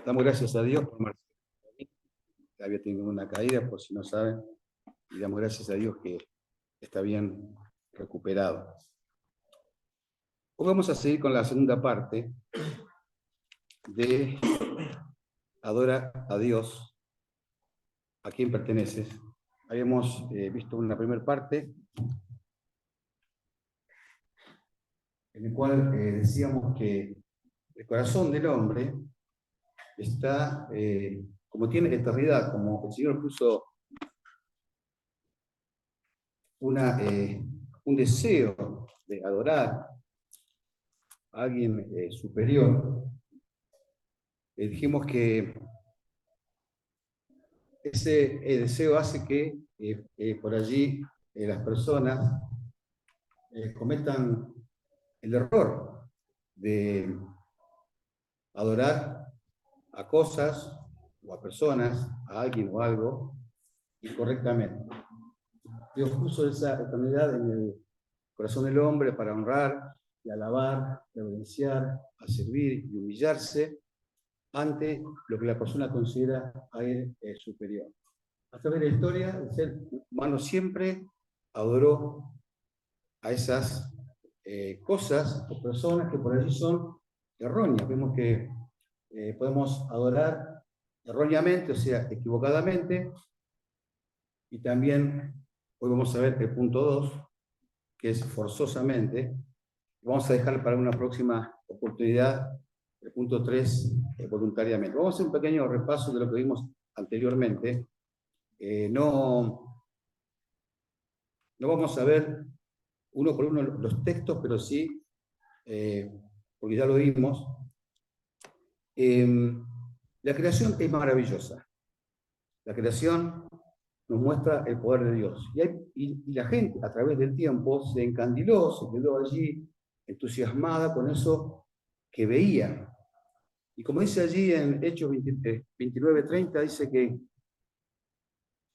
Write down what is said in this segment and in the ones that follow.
Damos gracias a Dios por Marcelo, que había tenido una caída, por si no saben, y damos gracias a Dios que está bien recuperado. Hoy vamos a seguir con la segunda parte de Adora a Dios, a quien perteneces. Habíamos visto una primera parte en la cual decíamos que el corazón del hombre está, como tiene eternidad, como el Señor puso un deseo de adorar a alguien superior. Dijimos que ese deseo hace que por allí las personas cometan el error de adorar a cosas o a personas, a alguien o algo, incorrectamente. Dios puso esa eternidad en el corazón del hombre para honrar y alabar, reverenciar, a servir y humillarse ante lo que la persona considera a él superior. A través de la historia, el ser humano siempre adoró a esas cosas o personas que por allí son erróneas. Vemos que podemos adorar erróneamente, o sea, equivocadamente, y también hoy vamos a ver el punto 2, que es forzosamente. Vamos a dejar para una próxima oportunidad el punto 3, voluntariamente. Vamos a hacer un pequeño repaso de lo que vimos anteriormente. No vamos a ver uno por uno los textos, pero sí, porque ya lo vimos. La creación es maravillosa. La creación nos muestra el poder de Dios. Y la gente, a través del tiempo, se encandiló, se quedó allí entusiasmada con eso que veía. Y como dice allí en Hechos 29:30, dice que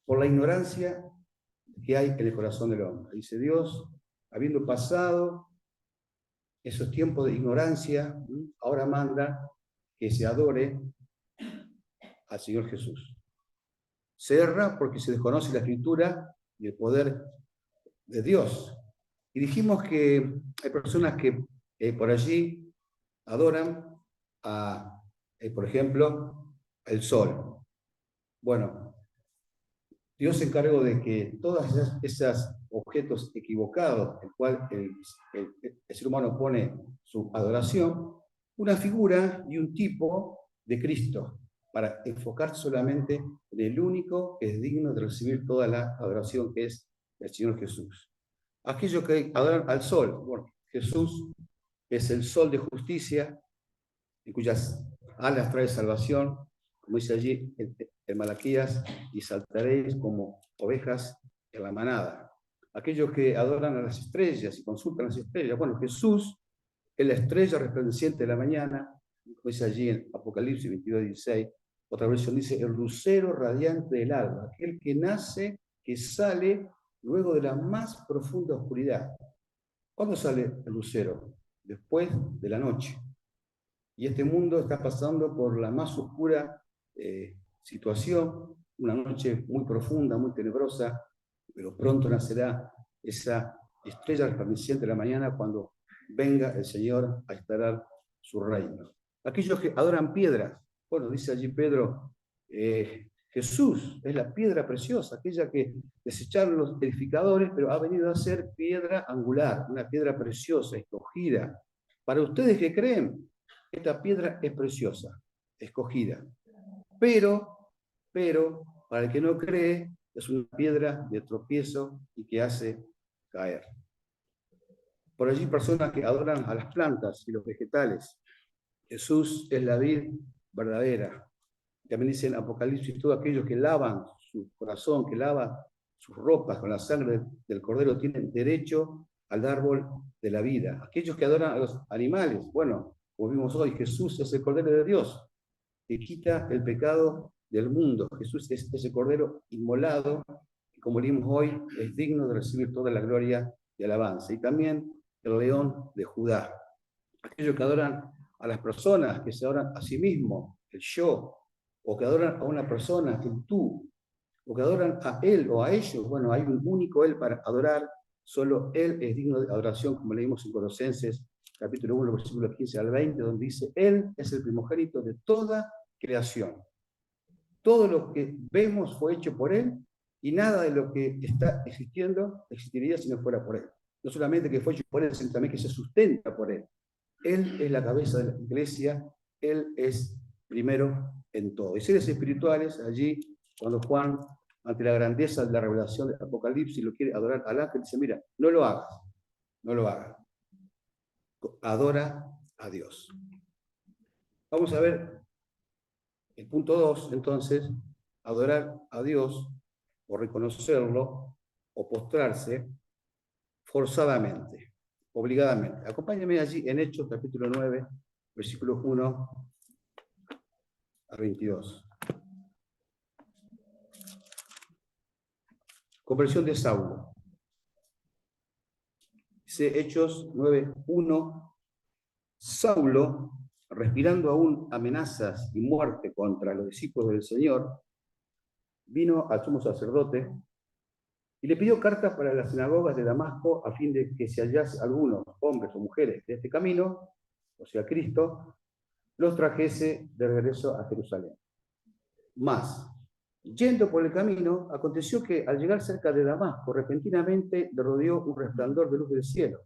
por la ignorancia que hay en el corazón del hombre. Dice Dios, habiendo pasado esos tiempos de ignorancia, ahora manda que se adore al Señor Jesús. Se erra porque se desconoce la escritura y el poder de Dios. Y dijimos que hay personas que por allí adoran a, por ejemplo, el sol. Bueno, Dios se encargó de que todos esos objetos equivocados, el cual el ser humano pone su adoración, una figura y un tipo de Cristo, para enfocar solamente en el único que es digno de recibir toda la adoración, que es el Señor Jesús. Aquellos que adoran al sol, bueno, Jesús es el sol de justicia, en cuyas alas trae salvación, como dice allí en Malaquías, y saltaréis como ovejas en la manada. Aquellos que adoran a las estrellas y consultan las estrellas, bueno, Jesús es la estrella resplandeciente de la mañana, como dice allí en Apocalipsis 22:16. Otra versión dice, el lucero radiante del alba, aquel que nace, que sale luego de la más profunda oscuridad. ¿Cuándo sale el lucero? Después de la noche. Y este mundo está pasando por la más oscura situación, una noche muy profunda, muy tenebrosa, pero pronto nacerá esa estrella resplandeciente de la mañana cuando venga el Señor a instalar su reino. Aquellos que adoran piedras, bueno, dice allí Pedro, Jesús es la piedra preciosa, aquella que desecharon los edificadores, pero ha venido a ser piedra angular, una piedra preciosa, escogida. Para ustedes que creen, esta piedra es preciosa, escogida. Pero, para el que no cree, es una piedra de tropiezo y que hace caer. Por allí personas que adoran a las plantas y los vegetales. Jesús es la vid verdadera. También dice en Apocalipsis, todos aquellos que lavan su corazón, que lavan sus ropas con la sangre del Cordero, tienen derecho al árbol de la vida. Aquellos que adoran a los animales, bueno, como vimos hoy, Jesús es el Cordero de Dios, que quita el pecado del mundo. Jesús es ese Cordero inmolado, que como vimos hoy, es digno de recibir toda la gloria y alabanza. Y también el León de Judá. Aquellos que adoran a las personas, que se adoran a sí mismos, el yo, o que adoran a una persona, el tú, o que adoran a él o a ellos. Bueno, hay un único él para adorar, solo él es digno de adoración, como leímos en Colosenses capítulo 1, versículos 15 al 20, donde dice, él es el primogénito de toda creación. Todo lo que vemos fue hecho por él, y nada de lo que está existiendo existiría si no fuera por él. No solamente que fue hecho por él, sino también que se sustenta por él. Él es la cabeza de la iglesia, él es primero en todo. Y seres espirituales, allí, cuando Juan, ante la grandeza de la revelación del Apocalipsis, lo quiere adorar al ángel, dice, mira, no lo hagas, no lo hagas. Adora a Dios. Vamos a ver el punto 2, entonces, adorar a Dios, o reconocerlo, o postrarse, forzadamente, obligadamente. Acompáñame allí en Hechos capítulo 9, versículos 1 a 22. Conversión de Saulo. Dice Hechos 9:1, Saulo, respirando aún amenazas y muerte contra los discípulos del Señor, vino al sumo sacerdote y le pidió cartas para las sinagogas de Damasco a fin de que si hallase algunos hombres o mujeres de este camino, o sea, Cristo, los trajese de regreso a Jerusalén. Mas, yendo por el camino, aconteció que al llegar cerca de Damasco, repentinamente le rodeó un resplandor de luz del cielo.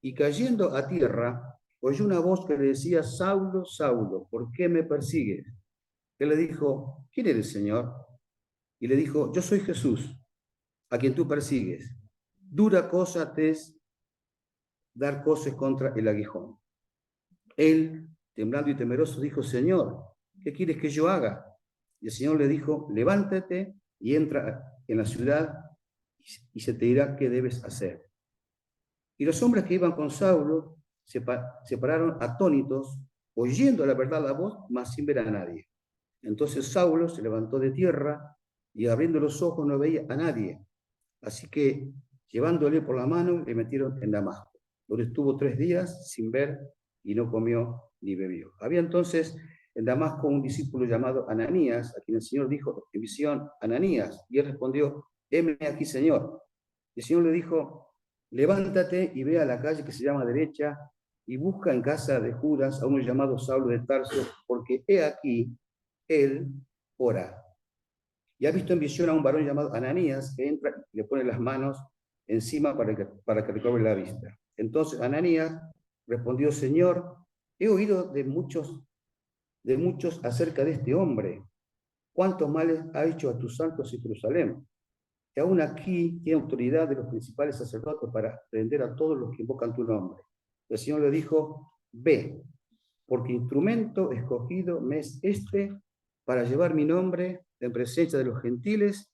Y cayendo a tierra, oyó una voz que le decía, Saulo, Saulo, ¿por qué me persigues? Él le dijo, ¿quién eres, Señor? Y le dijo, yo soy Jesús, a quien tú persigues. Dura cosa te es dar coces contra el aguijón. Él, temblando y temeroso, dijo, Señor, ¿qué quieres que yo haga? Y el Señor le dijo, levántate y entra en la ciudad y se te dirá qué debes hacer. Y los hombres que iban con Saulo se pararon atónitos, oyendo la verdad la voz, mas sin ver a nadie. Entonces Saulo se levantó de tierra y abriendo los ojos no veía a nadie. Así que, llevándole por la mano, le metieron en Damasco, donde estuvo 3 días sin ver y no comió ni bebió. Había entonces en Damasco un discípulo llamado Ananías, a quien el Señor dijo en visión, Ananías, y él respondió, heme aquí, Señor. Y el Señor le dijo, levántate y ve a la calle que se llama derecha y busca en casa de Judas a uno llamado Saulo de Tarso, porque he aquí, él ora. Y ha visto en visión a un varón llamado Ananías que entra y le pone las manos encima para que recobre la vista. Entonces Ananías respondió, Señor, he oído de muchos acerca de este hombre. ¿Cuántos males ha hecho a tus santos en Jerusalén? Que aún aquí tiene autoridad de los principales sacerdotes para prender a todos los que invocan tu nombre. El Señor le dijo, ve, porque instrumento escogido me es este para llevar mi nombre en presencia de los gentiles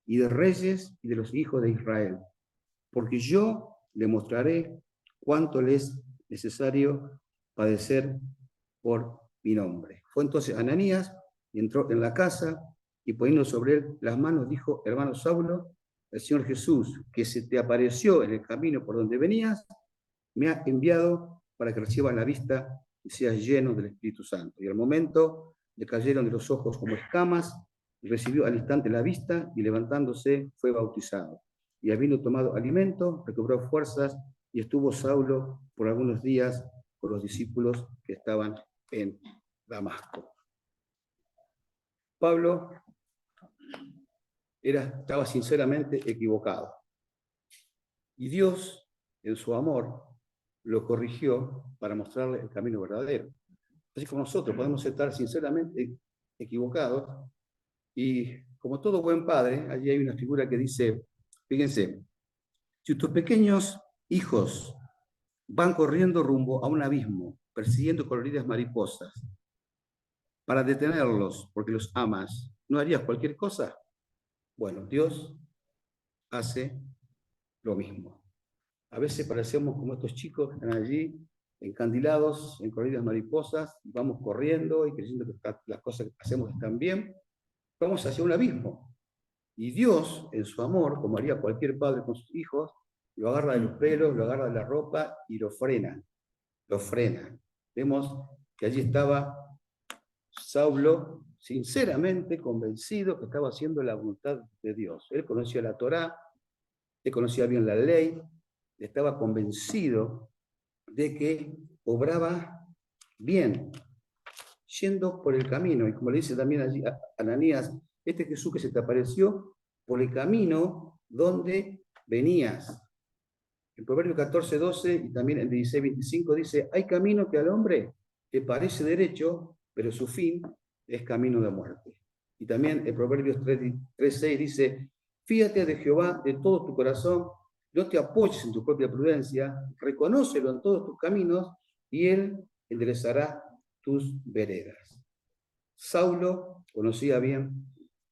y de reyes y de los hijos de Israel. Porque yo le mostraré cuánto le es necesario padecer por mi nombre. Fue entonces Ananías y entró en la casa y poniendo sobre él las manos dijo, hermano Saulo, el Señor Jesús, que se te apareció en el camino por donde venías, me ha enviado para que recibas la vista y seas lleno del Espíritu Santo. Y al momento le cayeron de los ojos como escamas, y recibió al instante la vista y levantándose fue bautizado. Y habiendo tomado alimento, recobró fuerzas y estuvo Saulo por algunos días con los discípulos que estaban en Damasco. Pablo estaba sinceramente equivocado. Y Dios, en su amor, lo corrigió para mostrarle el camino verdadero. Así como nosotros podemos estar sinceramente equivocados y como todo buen padre, allí hay una figura que dice, fíjense, si tus pequeños hijos van corriendo rumbo a un abismo, persiguiendo coloridas mariposas, para detenerlos porque los amas, ¿no harías cualquier cosa? Bueno, Dios hace lo mismo. A veces parecemos como estos chicos que están allí, encandilados en corridas mariposas, y vamos corriendo y creyendo que las cosas que hacemos están bien, vamos hacia un abismo. Y Dios, en su amor, como haría cualquier padre con sus hijos, lo agarra de los pelos, lo agarra de la ropa y lo frena. Lo frena. Vemos que allí estaba Saulo, sinceramente convencido que estaba haciendo la voluntad de Dios. Él conocía la Torá, él conocía bien la ley, estaba convencido de que obraba bien, yendo por el camino. Y como le dice también allí a Ananías, este Jesús que se te apareció por el camino donde venías. En Proverbios 14:12 y también en 16:25 dice, hay camino que al hombre le parece derecho, pero su fin es camino de muerte. Y también en Proverbios 3:6 dice, fíjate de Jehová de todo tu corazón, no te apoyes en tu propia prudencia, reconócelo en todos tus caminos y él enderezará tus veredas. Saulo conocía bien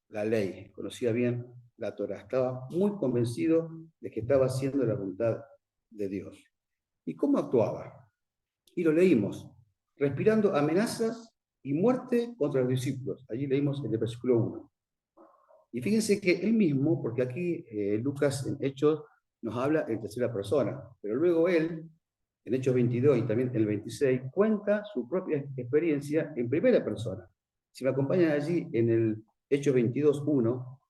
la ley, conocía bien la Torá, estaba muy convencido de que estaba haciendo la voluntad de Dios. ¿Y cómo actuaba? Y lo leímos, respirando amenazas y muerte contra los discípulos. Allí leímos en el versículo 1. Y fíjense que él mismo, porque aquí Lucas en Hechos nos habla en tercera persona, pero luego él, en Hechos 22 y también en el 26, cuenta su propia experiencia en primera persona. Si me acompañan allí en el Hechos 22:1,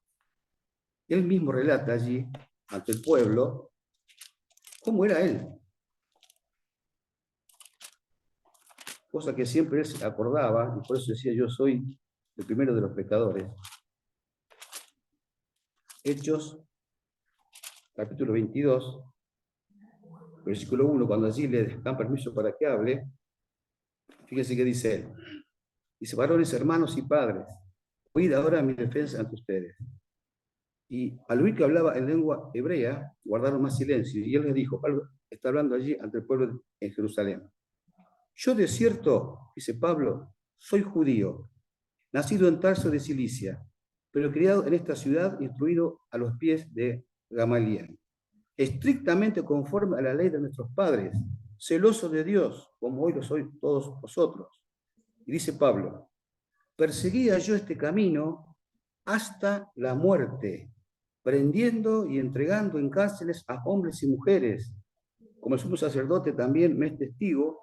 él mismo relata allí ante el pueblo cómo era él. Cosa que siempre él se acordaba, y por eso decía, yo soy el primero de los pecadores. Hechos, capítulo 22, versículo 1, cuando allí le dan permiso para que hable, fíjense qué dice él. Dice, varones, hermanos y padres, oíd ahora mi defensa ante ustedes. Y al oír que hablaba en lengua hebrea, guardaron más silencio. Y él les dijo, Pablo está hablando allí ante el pueblo en Jerusalén. Yo de cierto, dice Pablo, soy judío, nacido en Tarso de Cilicia, pero criado en esta ciudad, instruido a los pies de Gamaliel, estrictamente conforme a la ley de nuestros padres, celoso de Dios, como hoy lo sois todos vosotros. Y dice Pablo, perseguía yo este camino hasta la muerte, prendiendo y entregando en cárceles a hombres y mujeres, como el sumo sacerdote también me es testigo,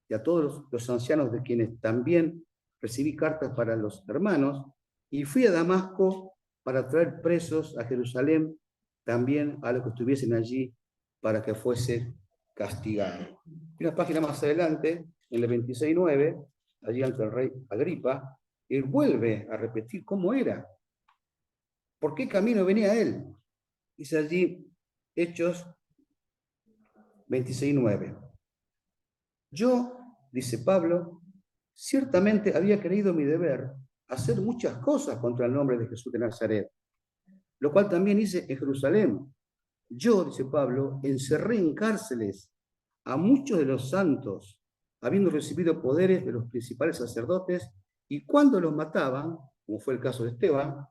y a todos los ancianos de quienes también recibí cartas para los hermanos, y fui a Damasco para traer presos a Jerusalén también a los que estuviesen allí para que fuese castigado. Y una página más adelante, en el 26:9, allí ante el rey Agripa, él vuelve a repetir cómo era, por qué camino venía él. Dice allí Hechos 26:9. Yo, dice Pablo, ciertamente había creído mi deber hacer muchas cosas contra el nombre de Jesús de Nazaret, lo cual también hice en Jerusalén. Yo, dice Pablo, encerré en cárceles a muchos de los santos, habiendo recibido poderes de los principales sacerdotes, y cuando los mataban, como fue el caso de Esteban,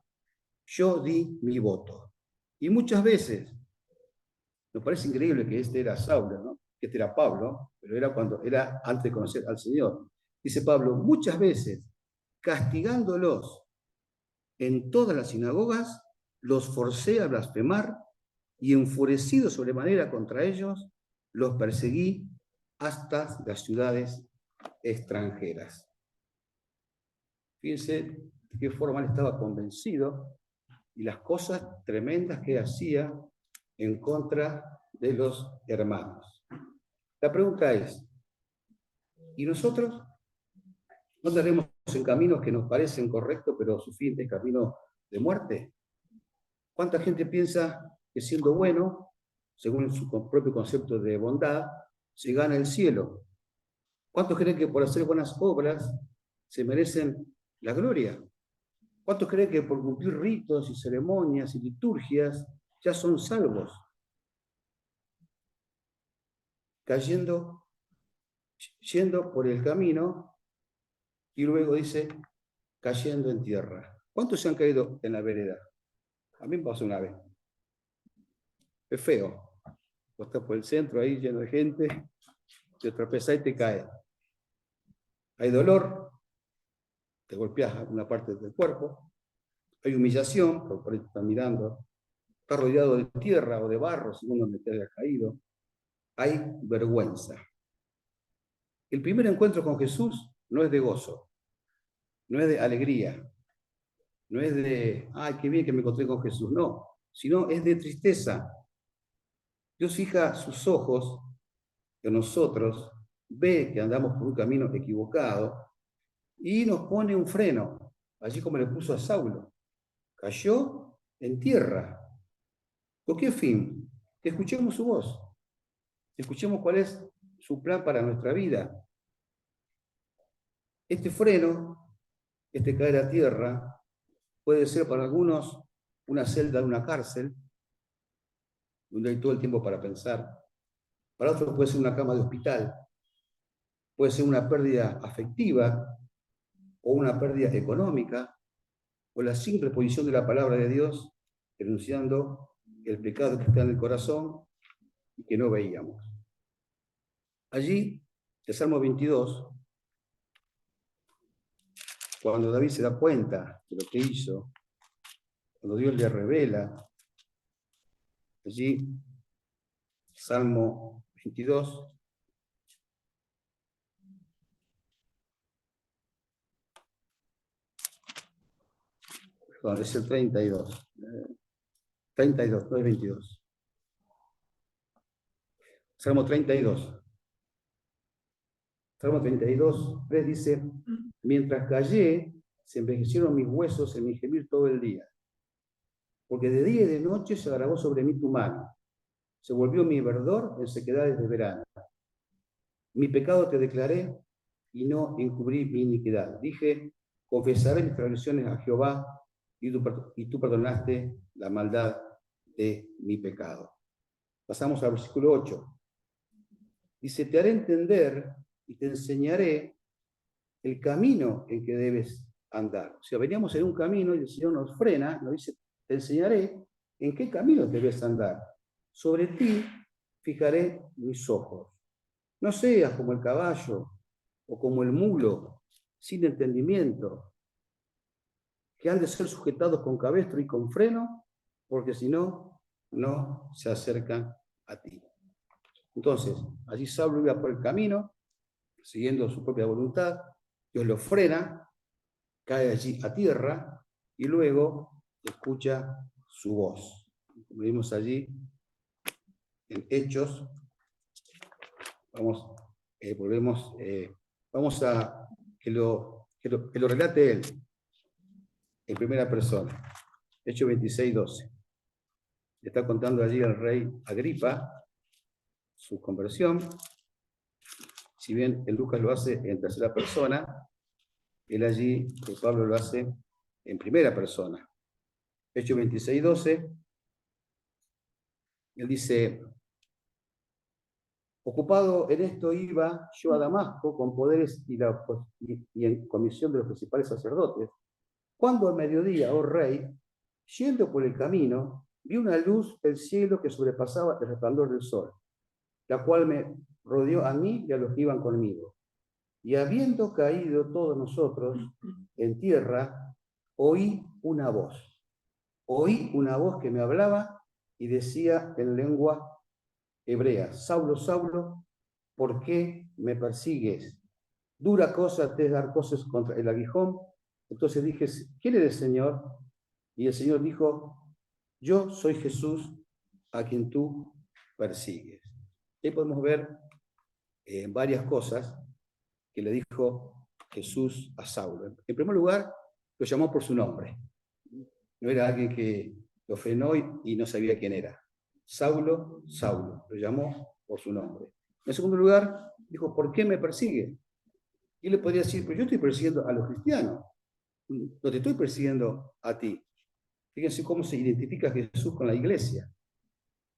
yo di mi voto. Y muchas veces, nos parece increíble que este era Saulo, ¿no? Que este era Pablo, pero era cuando era antes de conocer al Señor. Dice Pablo, muchas veces, castigándolos en todas las sinagogas, los forcé a blasfemar y enfurecido sobremanera contra ellos, los perseguí hasta las ciudades extranjeras. Fíjense de qué forma él estaba convencido y las cosas tremendas que hacía en contra de los hermanos. La pregunta es, ¿y nosotros no andaremos en caminos que nos parecen correctos, pero su fin es camino de muerte? ¿Cuánta gente piensa que siendo bueno, según su propio concepto de bondad, se gana el cielo? ¿Cuántos creen que por hacer buenas obras se merecen la gloria? ¿Cuántos creen que por cumplir ritos y ceremonias y liturgias ya son salvos? Yendo por el camino y luego dice, cayendo en tierra. ¿Cuántos se han caído en la vereda? A mí me pasó una vez. Es feo. Vos estás por el centro ahí lleno de gente, te tropezás y te caes. Hay dolor, te golpeas una parte del cuerpo, hay humillación, porque por ahí te están mirando, estás rodeado de tierra o de barro, según donde te hayas caído. Hay vergüenza. El primer encuentro con Jesús no es de gozo. no es de alegría, no es de, ay, qué bien que me encontré con Jesús, no, sino es de tristeza. Dios fija sus ojos en nosotros, ve que andamos por un camino equivocado y nos pone un freno, allí como le puso a Saulo. Cayó en tierra. ¿Con qué fin? Que escuchemos su voz, que escuchemos cuál es su plan para nuestra vida. Este freno, este caer a tierra, puede ser para algunos una celda de una cárcel, donde hay todo el tiempo para pensar. Para otros puede ser una cama de hospital, puede ser una pérdida afectiva o una pérdida económica, o la simple exposición de la palabra de Dios, denunciando el pecado que está en el corazón y que no veíamos. Allí, el Salmo 22, cuando David se da cuenta de lo que hizo, cuando Dios le revela, allí, Salmo 22, perdón, es el 32, 32, no es 22. Salmo 32. Salmo 32, 3 dice, mientras callé, se envejecieron mis huesos en mi gemir todo el día, porque de día y de noche se agravó sobre mí tu mano, se volvió mi verdor en sequedades de verano. Mi pecado te declaré y no encubrí mi iniquidad. Dije, confesaré mis transgresiones a Jehová y tú perdonaste la maldad de mi pecado. Pasamos al versículo 8. Dice, te haré entender y te enseñaré el camino en que debes andar. O sea, veníamos en un camino y el Señor nos frena, nos dice, te enseñaré en qué camino debes andar. Sobre ti fijaré mis ojos. No seas como el caballo o como el mulo, sin entendimiento, que han de ser sujetados con cabestro y con freno, porque si no, no se acercan a ti. Entonces, allí Saulo iba por el camino, siguiendo su propia voluntad, Dios lo frena, cae allí a tierra y luego escucha su voz. Como vimos allí en Hechos, vamos a que lo relate él en primera persona. Hechos 26, 12. Le está contando allí al rey Agripa su conversión. Si bien el Lucas lo hace en tercera persona, él allí, Pablo lo hace en primera persona. Hechos 26, 12. Él dice, ocupado en esto iba yo a Damasco con poderes y en comisión de los principales sacerdotes, cuando al mediodía, oh rey, yendo por el camino, vi una luz del cielo que sobrepasaba el resplandor del sol, la cual me rodeó a mí y a los que iban conmigo. Y habiendo caído todos nosotros en tierra, oí una voz. Oí una voz que me hablaba y decía en lengua hebrea, Saulo, Saulo, ¿por qué me persigues? Dura cosa te es dar cosas contra el aguijón. Entonces dije, ¿quién eres, Señor? Y el Señor dijo, yo soy Jesús a quien tú persigues. Ahí podemos ver varias cosas que le dijo Jesús a Saulo. En primer lugar, lo llamó por su nombre. No era alguien que lo frenó y no sabía quién era. Saulo, Saulo, lo llamó por su nombre. En segundo lugar, dijo, ¿por qué me persigue? Y él le podría decir, pero yo estoy persiguiendo a los cristianos, no te estoy persiguiendo a ti. Fíjense cómo se identifica Jesús con la iglesia.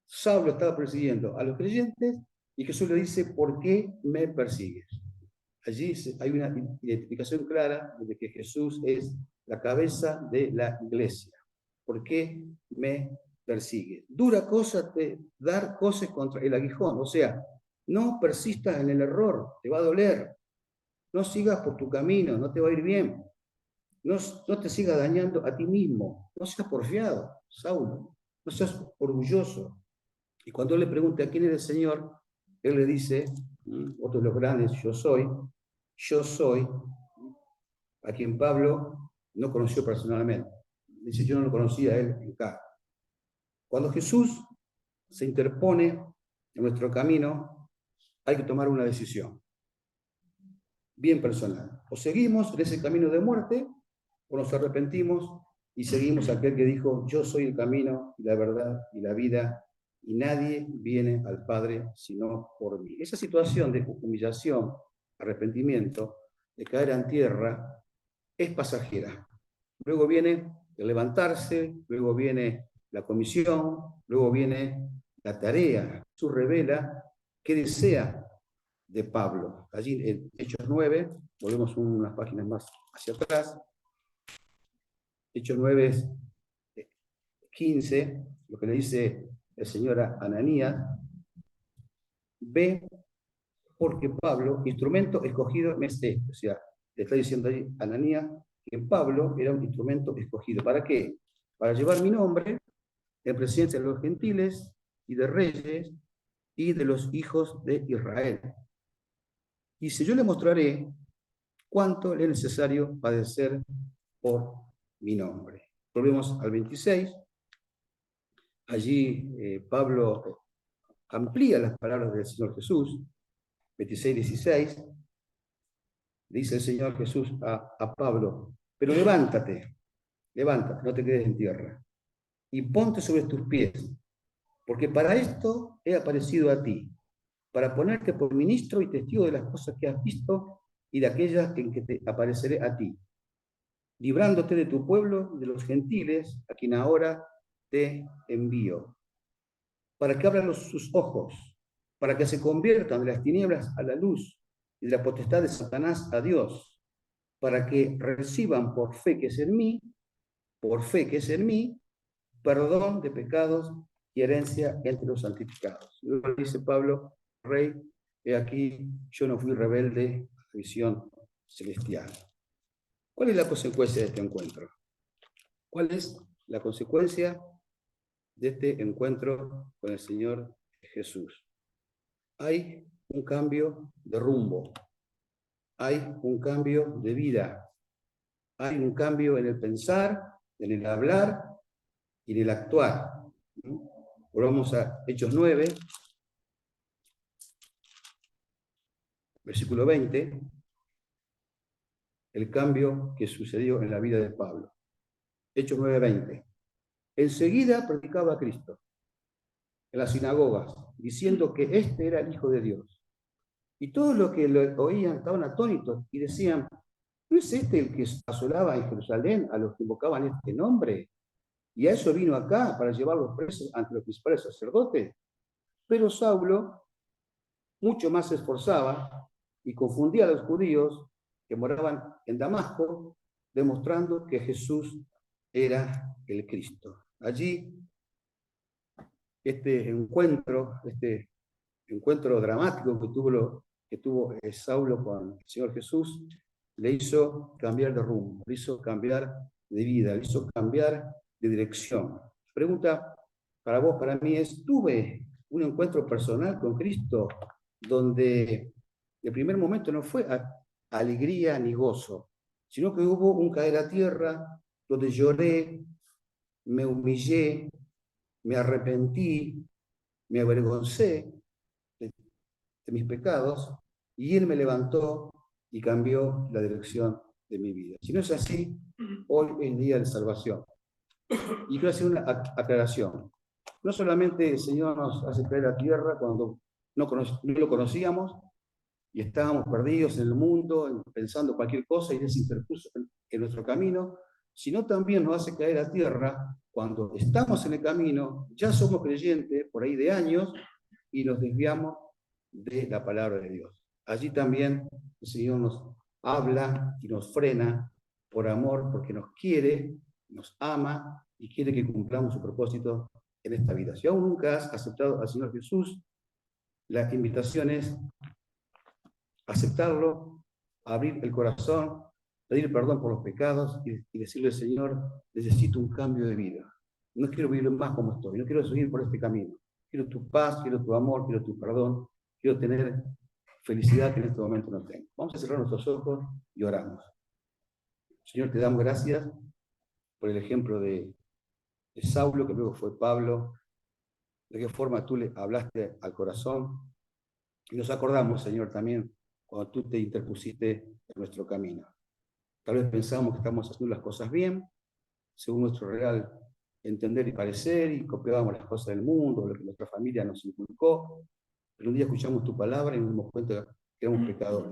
Saulo estaba persiguiendo a los creyentes y Jesús le dice, ¿por qué me persigues? Allí hay una identificación clara de que Jesús es la cabeza de la iglesia. ¿Por qué me persigue? Dura cosa de dar cosas contra el aguijón. O sea, no persistas en el error, te va a doler. No sigas por tu camino, no te va a ir bien. No te sigas dañando a ti mismo. No seas porfiado, Saulo. No seas orgulloso. Y cuando él le pregunta a quién es el Señor, él le dice, otro de los grandes, yo soy, a quien Pablo no conoció personalmente. Dice, yo no lo conocía a él en cara. Cuando Jesús se interpone en nuestro camino, hay que tomar una decisión bien personal. O seguimos en ese camino de muerte, o nos arrepentimos y seguimos a aquel que dijo, yo soy el camino, y la verdad y la vida, y nadie viene al Padre sino por mí. Esa situación de humillación, arrepentimiento, de caer en tierra, es pasajera. Luego viene el levantarse, luego viene la comisión, luego viene la tarea. Jesús revela qué desea de Pablo. Allí en Hechos 9, volvemos unas páginas más hacia atrás. Hechos 9 es 15, lo que le dice el Señor a Ananías, ve porque Pablo, instrumento escogido, me es este. O sea, le está diciendo ahí a Ananías que Pablo era un instrumento escogido. ¿Para qué? Para llevar mi nombre en presencia de los gentiles y de reyes y de los hijos de Israel. Dice, yo le mostraré cuánto le es necesario padecer por mi nombre. Volvemos al 26. Allí Pablo amplía las palabras del Señor Jesús. 26, 16. Dice el Señor Jesús a Pablo, pero levántate, no te quedes en tierra, y ponte sobre tus pies, porque para esto he aparecido a ti, para ponerte por ministro y testigo de las cosas que has visto y de aquellas en que te apareceré a ti, librándote de tu pueblo, de los gentiles, a quien ahora te envío, para que abran sus ojos, para que se conviertan de las tinieblas a la luz y de la potestad de Satanás a Dios, para que reciban por fe que es en mí, perdón de pecados y herencia entre los santificados. Luego dice Pablo, rey, he aquí, yo no fui rebelde a la visión celestial. ¿Cuál es la consecuencia de este encuentro? ¿Cuál es la consecuencia de este encuentro con el Señor Jesús? Hay un cambio de rumbo, hay un cambio de vida, hay un cambio en el pensar, en el hablar y en el actuar. Volvamos a Hechos 9, versículo 20, el cambio que sucedió en la vida de Pablo. Hechos 9, 20. Enseguida predicaba a Cristo en las sinagogas, diciendo que este era el Hijo de Dios. Y todos los que lo oían estaban atónitos y decían, ¿no es este el que asolaba en Jerusalén a los que invocaban este nombre? Y a eso vino acá, para llevarlos presos ante los principales sacerdotes. Pero Saulo mucho más se esforzaba y confundía a los judíos que moraban en Damasco, demostrando que Jesús era el Cristo. Allí, este encuentro dramático que tuvo Saulo con el Señor Jesús, le hizo cambiar de rumbo, le hizo cambiar de vida, le hizo cambiar de dirección. Pregunta para vos, para mí es, ¿tuve un encuentro personal con Cristo donde el primer momento no fue alegría ni gozo, sino que hubo un caer a tierra donde lloré, me humillé, me arrepentí, me avergoncé de mis pecados, y Él me levantó y cambió la dirección de mi vida? Si no es así, hoy es día de salvación. Y quiero hacer una aclaración. No solamente el Señor nos hace caer a tierra cuando no lo conocíamos y estábamos perdidos en el mundo, pensando cualquier cosa y Él se interpuso en nuestro camino, sino también nos hace caer a tierra cuando estamos en el camino, ya somos creyentes por ahí de años y nos desviamos de la palabra de Dios. Allí también el Señor nos habla y nos frena por amor, porque nos quiere, nos ama y quiere que cumplamos su propósito en esta vida. Si aún nunca has aceptado al Señor Jesús, la invitación es aceptarlo, abrir el corazón, pedir perdón por los pecados y decirle al Señor, necesito un cambio de vida. No quiero vivir más como estoy, no quiero seguir por este camino. Quiero tu paz, quiero tu amor, quiero tu perdón, quiero tener felicidad que en este momento no tengo. Vamos a cerrar nuestros ojos y oramos. Señor, te damos gracias por el ejemplo de Saulo, que luego fue Pablo, de qué forma tú le hablaste al corazón. Y nos acordamos, Señor, también cuando tú te interpusiste en nuestro camino. Tal vez pensamos que estamos haciendo las cosas bien, según nuestro real entender y parecer, y copiábamos las cosas del mundo, lo que nuestra familia nos inculcó, pero un día escuchamos tu palabra y nos dimos cuenta que éramos pecadores.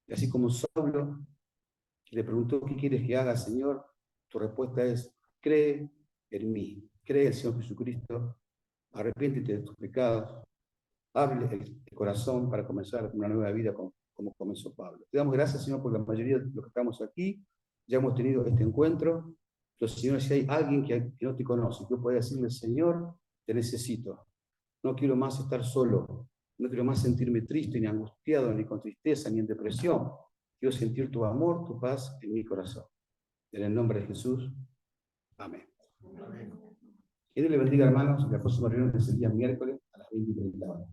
Y así como Saulo le preguntó, ¿qué quieres que haga, Señor? Tu respuesta es, cree en mí, cree en el Señor Jesucristo, arrepiéntete de tus pecados, abre el corazón para comenzar una nueva vida como comenzó Pablo. Te damos gracias, Señor, por la mayoría de los que estamos aquí, ya hemos tenido este encuentro. Entonces, Señor, si hay alguien que no te conoce, yo pueda decirle, Señor, te necesito, no quiero más estar solo, no quiero más sentirme triste, ni angustiado, ni con tristeza, ni en depresión. Quiero sentir tu amor, tu paz en mi corazón. En el nombre de Jesús. Amén. Amén. Que Dios le bendiga, hermanos. La próxima reunión es el día miércoles a las 20:30 horas.